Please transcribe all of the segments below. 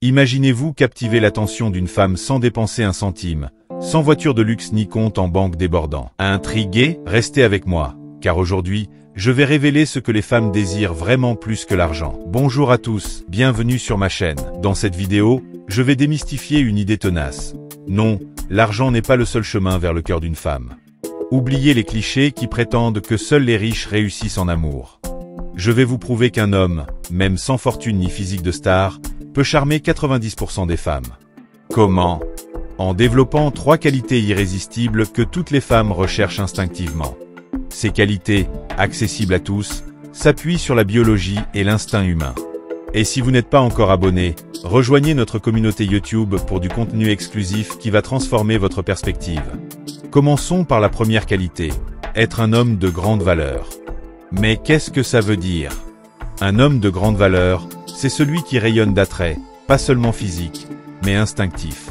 Imaginez-vous captiver l'attention d'une femme sans dépenser un centime, sans voiture de luxe ni compte en banque débordant. Intrigué, restez avec moi, car aujourd'hui, je vais révéler ce que les femmes désirent vraiment plus que l'argent. Bonjour à tous, bienvenue sur ma chaîne. Dans cette vidéo, je vais démystifier une idée tenace. Non, l'argent n'est pas le seul chemin vers le cœur d'une femme. Oubliez les clichés qui prétendent que seuls les riches réussissent en amour. Je vais vous prouver qu'un homme, même sans fortune ni physique de star, peut charmer 90% des femmes. Comment? En développant 3 qualités irrésistibles que toutes les femmes recherchent instinctivement. Ces qualités, accessibles à tous, s'appuient sur la biologie et l'instinct humain. Et si vous n'êtes pas encore abonné, rejoignez notre communauté YouTube pour du contenu exclusif qui va transformer votre perspective. Commençons par la première qualité, être un homme de grande valeur. Mais qu'est-ce que ça veut dire? Un homme de grande valeur, c'est celui qui rayonne d'attrait, pas seulement physique, mais instinctif.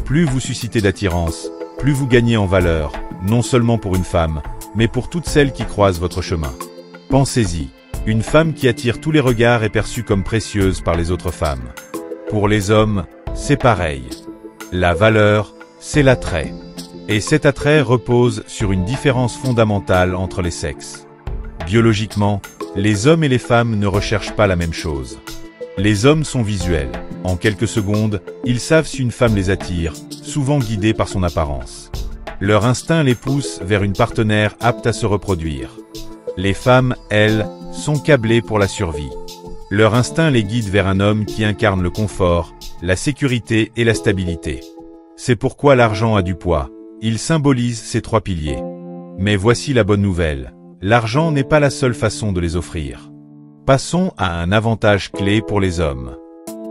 Plus vous suscitez d'attirance, plus vous gagnez en valeur, non seulement pour une femme, mais pour toutes celles qui croisent votre chemin. Pensez-y, une femme qui attire tous les regards est perçue comme précieuse par les autres femmes. Pour les hommes, c'est pareil. La valeur, c'est l'attrait. Et cet attrait repose sur une différence fondamentale entre les sexes. Biologiquement, les hommes et les femmes ne recherchent pas la même chose. Les hommes sont visuels. En quelques secondes, ils savent si une femme les attire, souvent guidés par son apparence. Leur instinct les pousse vers une partenaire apte à se reproduire. Les femmes, elles, sont câblées pour la survie. Leur instinct les guide vers un homme qui incarne le confort, la sécurité et la stabilité. C'est pourquoi l'argent a du poids. Il symbolise ces 3 piliers. Mais voici la bonne nouvelle. L'argent n'est pas la seule façon de les offrir. Passons à un avantage clé pour les hommes.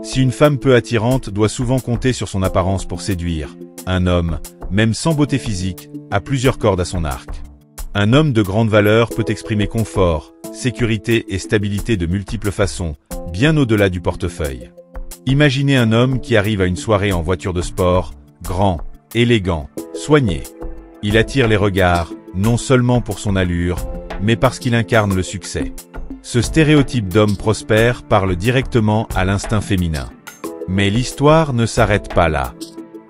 Si une femme peu attirante doit souvent compter sur son apparence pour séduire, un homme, même sans beauté physique, a plusieurs cordes à son arc. Un homme de grande valeur peut exprimer confort, sécurité et stabilité de multiples façons, bien au-delà du portefeuille. Imaginez un homme qui arrive à une soirée en voiture de sport, grand, élégant, soigné. Il attire les regards, non seulement pour son allure, mais parce qu'il incarne le succès. Ce stéréotype d'homme prospère parle directement à l'instinct féminin. Mais l'histoire ne s'arrête pas là.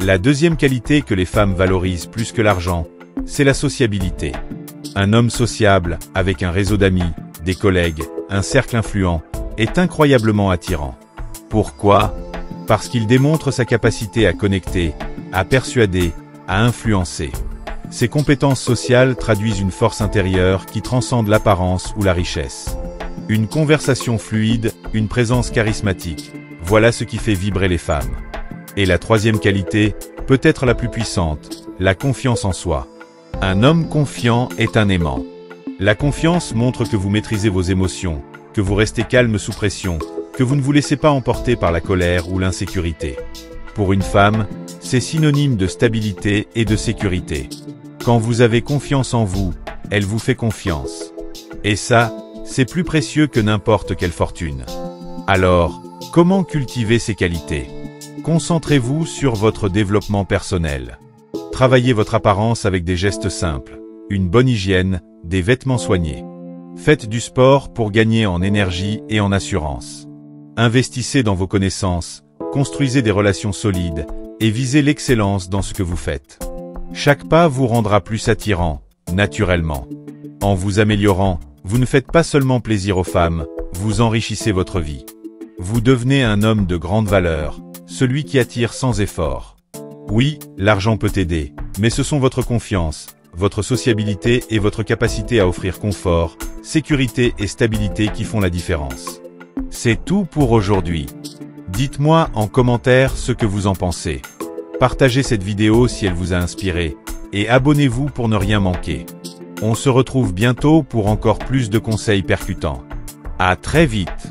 La deuxième qualité que les femmes valorisent plus que l'argent, c'est la sociabilité. Un homme sociable, avec un réseau d'amis, des collègues, un cercle influent, est incroyablement attirant. Pourquoi? Parce qu'il démontre sa capacité à connecter, à persuader, à influencer. Ces compétences sociales traduisent une force intérieure qui transcende l'apparence ou la richesse. Une conversation fluide, une présence charismatique, voilà ce qui fait vibrer les femmes. Et la troisième qualité, peut-être la plus puissante, la confiance en soi. Un homme confiant est un aimant. La confiance montre que vous maîtrisez vos émotions, que vous restez calme sous pression, que vous ne vous laissez pas emporter par la colère ou l'insécurité. Pour une femme, c'est synonyme de stabilité et de sécurité. Quand vous avez confiance en vous, elle vous fait confiance. Et ça, c'est plus précieux que n'importe quelle fortune. Alors, comment cultiver ces qualités? Concentrez-vous sur votre développement personnel. Travaillez votre apparence avec des gestes simples, une bonne hygiène, des vêtements soignés. Faites du sport pour gagner en énergie et en assurance. Investissez dans vos connaissances, construisez des relations solides et visez l'excellence dans ce que vous faites. Chaque pas vous rendra plus attirant, naturellement. En vous améliorant, vous ne faites pas seulement plaisir aux femmes, vous enrichissez votre vie. Vous devenez un homme de grande valeur, celui qui attire sans effort. Oui, l'argent peut aider, mais ce sont votre confiance, votre sociabilité et votre capacité à offrir confort, sécurité et stabilité qui font la différence. C'est tout pour aujourd'hui. Dites-moi en commentaire ce que vous en pensez. Partagez cette vidéo si elle vous a inspiré, et abonnez-vous pour ne rien manquer. On se retrouve bientôt pour encore plus de conseils percutants. À très vite!